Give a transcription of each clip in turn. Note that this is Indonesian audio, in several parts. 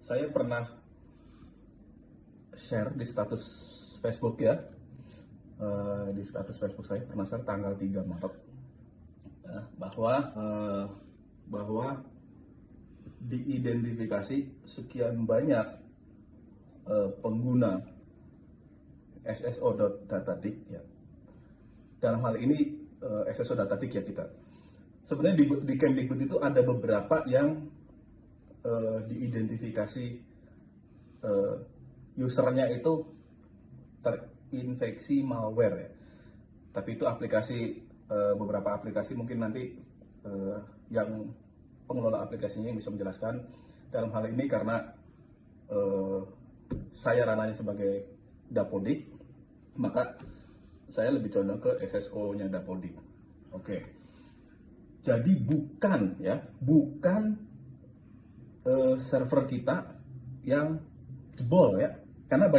Saya pernah share di status Facebook ya. Di status Facebook saya pernah share tanggal 3 Maret bahwa diidentifikasi sekian banyak pengguna SSO.Datadik ya. Dalam hal ini SSO.Datadik ya kita. Sebenarnya di Kemdikbud itu ada beberapa yang diidentifikasi usernya itu terinfeksi malware ya. Tapi itu beberapa aplikasi mungkin nanti yang pengelola aplikasinya yang bisa menjelaskan. Dalam hal ini karena saya ranahnya sebagai Dapodik, maka saya lebih condong ke SSO-nya Dapodik. Oke. Jadi bukan server kita yang jebol ya, karena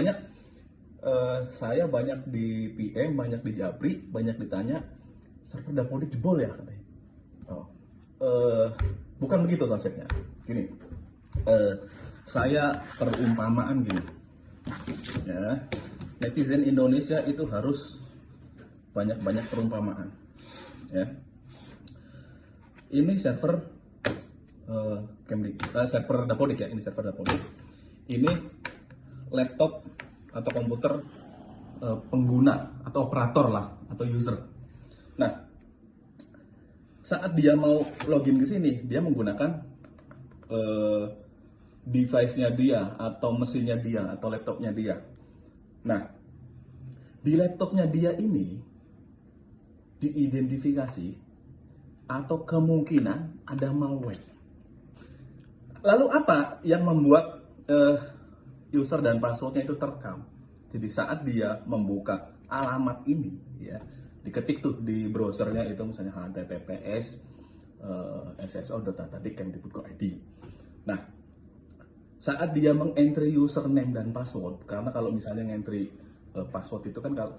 saya banyak di PM, banyak di Japri, banyak ditanya server Dapodik jebol ya katanya. Bukan begitu konsepnya. Gini, saya perumpamaan gini ya, netizen Indonesia itu harus banyak perumpamaan ya. Ini server server Dapodik ya, ini server Dapodik. Ini laptop atau komputer pengguna atau operator lah atau user. Nah, saat dia mau login ke sini, dia menggunakan device-nya dia atau mesinnya dia atau laptopnya dia. Nah, di laptopnya dia ini diidentifikasi atau kemungkinan ada malware. Lalu apa yang membuat user dan passwordnya itu terekam? Jadi saat dia membuka alamat ini, ya, diketik tuh di browsernya itu misalnya https sso.datadik.kemdikbud.id. Nah, saat dia mengentry username dan password, karena kalau misalnya ngentry password itu kan kalau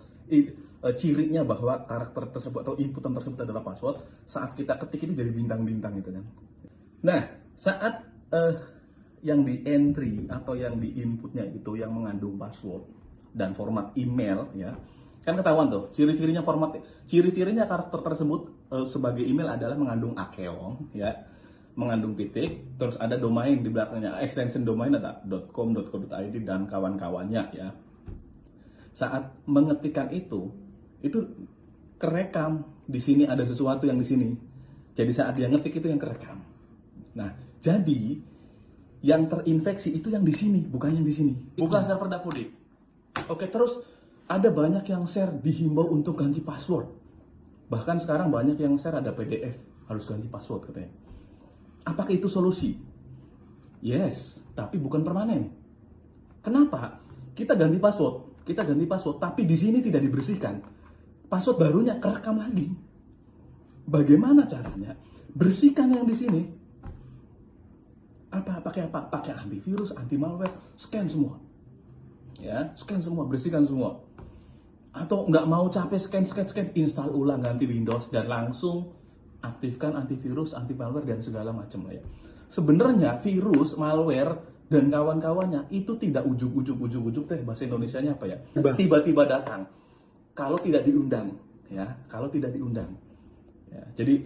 cirinya bahwa karakter tersebut atau inputan tersebut adalah password, saat kita ketik itu jadi bintang-bintang gitu kan. Nah, saat yang di entry atau yang di inputnya itu yang mengandung password dan format email ya, kan ketahuan tuh ciri-cirinya karakter tersebut sebagai email adalah mengandung akeong ya, mengandung titik, terus ada domain di belakangnya, extension domain ada .com, .co.id dan kawan-kawannya ya. Saat mengetikkan itu kerekam di sini ada sesuatu yang di sini. Jadi saat dia ngetik itu yang kerekam. Nah, jadi yang terinfeksi itu yang di sini, bukan yang di sini. Bukan server Dapodik. Oke, terus ada banyak yang share dihimbau untuk ganti password. Bahkan sekarang banyak yang share ada PDF harus ganti password katanya. Apakah itu solusi? Yes, tapi bukan permanen. Kenapa? Kita ganti password, tapi di sini tidak dibersihkan. Password barunya kerekam lagi. Bagaimana caranya? Bersihkan yang di sini. Pakai apa? Pakai antivirus, anti malware, scan semua. Ya, scan semua, bersihkan semua. Atau nggak mau capek scan, install ulang, ganti Windows dan langsung aktifkan antivirus, anti malware dan segala macam lah ya. Sebenarnya virus, malware dan kawan-kawannya itu tidak ujuk-ujuk teh, bahasa Indonesianya apa ya? Tiba-tiba datang. Kalau tidak diundang, ya. Ya, jadi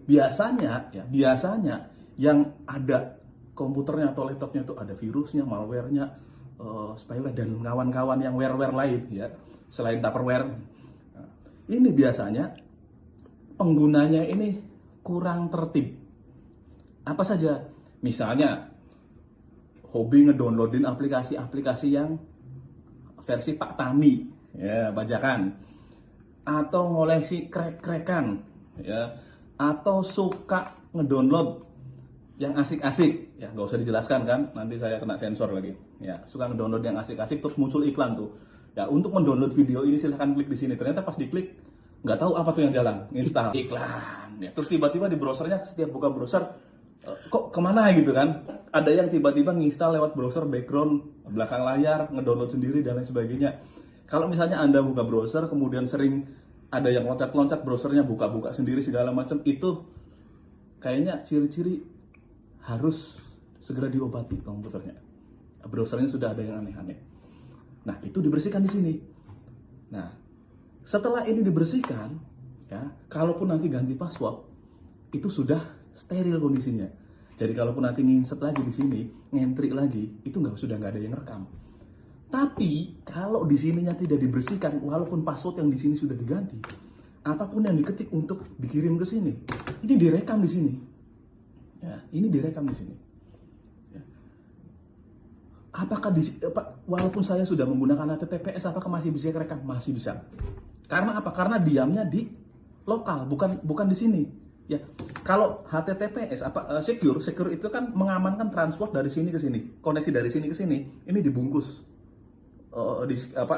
biasanya yang ada komputernya atau laptopnya itu ada virusnya, malwarenya, spyware dan kawan-kawan yang ware lain ya, selain Tupperware. Nah, ini biasanya penggunanya ini kurang tertib. Apa saja? Misalnya hobi ngedownloadin aplikasi-aplikasi yang versi Pak Tani, ya, bajakan, atau ngoleksi krek-krekan, ya, atau suka ngedownload yang asik-asik, ya, nggak usah dijelaskan kan, nanti saya kena sensor lagi, ya, suka ngedownload yang asik-asik, terus muncul iklan tuh, ya, untuk mendownload video ini silahkan klik di sini, ternyata pas diklik nggak tahu apa tuh yang jalan, install iklan, ya, terus tiba-tiba di browsernya setiap buka browser kok kemana gitu kan, ada yang tiba-tiba nginstal lewat browser background belakang layar, ngedownload sendiri dan lain sebagainya. Kalau misalnya Anda buka browser kemudian sering ada yang loncat-loncat browsernya buka-buka sendiri segala macam, itu kayaknya ciri-ciri harus segera diobati komputernya. browsernya sudah ada yang aneh-aneh. Nah, itu dibersihkan di sini. Nah, setelah ini dibersihkan, ya, kalaupun nanti ganti password, itu sudah steril kondisinya. Jadi kalaupun nanti nginset lagi di sini, ngentri lagi, itu sudah nggak ada yang rekam. Tapi kalau di sininya tidak dibersihkan, walaupun password yang di sini sudah diganti, apapun yang diketik untuk dikirim ke sini, ini direkam di sini. Ya, ini direkam di sini. Ya. Apakah walaupun saya sudah menggunakan HTTPS, apakah masih bisa direkam? Masih bisa. Karena apa? Karena diamnya di lokal, bukan di sini. Ya, kalau HTTPS secure itu kan mengamankan transport dari sini ke sini, koneksi dari sini ke sini. Ini dibungkus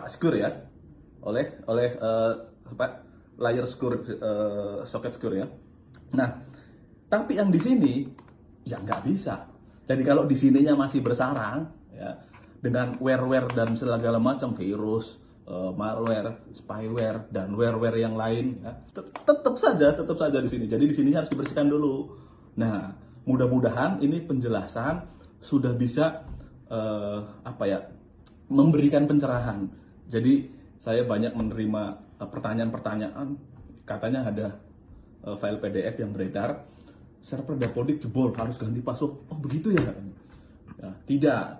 secure ya, oleh layer secure, socket secure ya. Nah, tapi yang di sini ya nggak bisa. Jadi kalau di sininya masih bersarang ya dengan ware dan segala macam virus, malware, spyware, dan ware yang lain, ya, tetap saja di sini. Jadi di sininya harus dibersihkan dulu. Nah, mudah-mudahan ini penjelasan sudah bisa memberikan pencerahan. Jadi saya banyak menerima pertanyaan-pertanyaan, katanya ada file PDF yang beredar, server Dapodik jebol harus ganti password. Oh begitu ya? Ya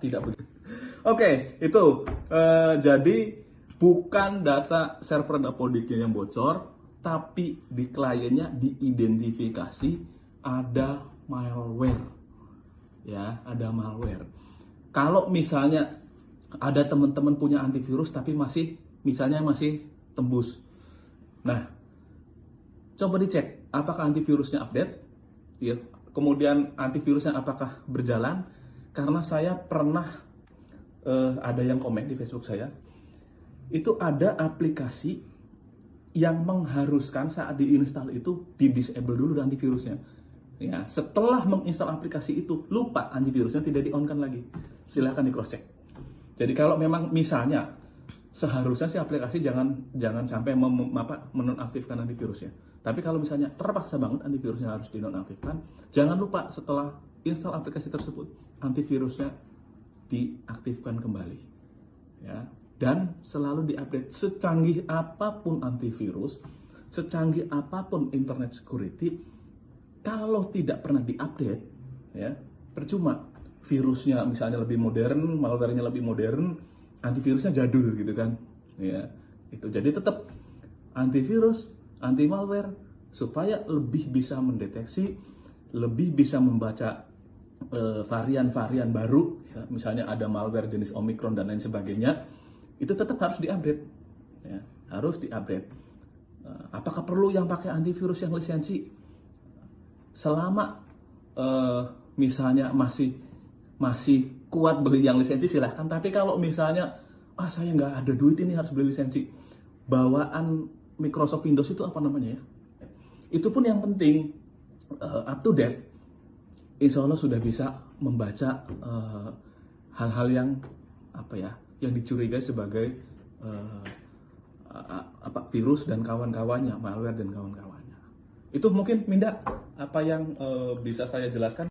tidak begitu. Oke, itu jadi bukan data server Dapodiknya yang bocor, tapi di kliennya diidentifikasi ada malware. Ya, ada malware. Kalau misalnya ada teman-teman punya antivirus tapi masih tembus. Nah, coba dicek apakah antivirusnya update, ya. Kemudian antivirusnya apakah berjalan? Karena saya pernah ada yang komen di Facebook saya, itu ada aplikasi yang mengharuskan saat diinstal itu di-disable dulu antivirusnya. Ya, setelah menginstal aplikasi itu lupa antivirusnya tidak di-on-kan lagi. Silahkan di cross check. Jadi kalau memang misalnya seharusnya si aplikasi jangan sampai menonaktifkan antivirusnya. Tapi kalau misalnya terpaksa banget antivirusnya harus dinonaktifkan, jangan lupa setelah install aplikasi tersebut antivirusnya diaktifkan kembali. Ya. Dan selalu diupdate. Secanggih apapun antivirus, secanggih apapun internet security, kalau tidak pernah diupdate, ya percuma. Virusnya misalnya lebih modern, malware-nya lebih modern, antivirusnya jadul gitu kan. Ya, itu. Jadi tetap antivirus, anti malware supaya lebih bisa mendeteksi, lebih bisa membaca varian-varian baru, ya, misalnya ada malware jenis Omicron dan lain sebagainya, itu tetap harus diupdate. Ya, harus diupdate. Apakah perlu yang pakai antivirus yang lisensi? Selama misalnya masih kuat beli yang lisensi silahkan, tapi kalau misalnya saya nggak ada duit ini harus beli lisensi, bawaan Microsoft Windows itu apa namanya ya, itu pun yang penting up to date, insya Allah sudah bisa membaca hal-hal yang yang dicurigai sebagai virus dan kawan-kawannya, malware dan kawan-kawannya. Itu mungkin Minda apa yang bisa saya jelaskan.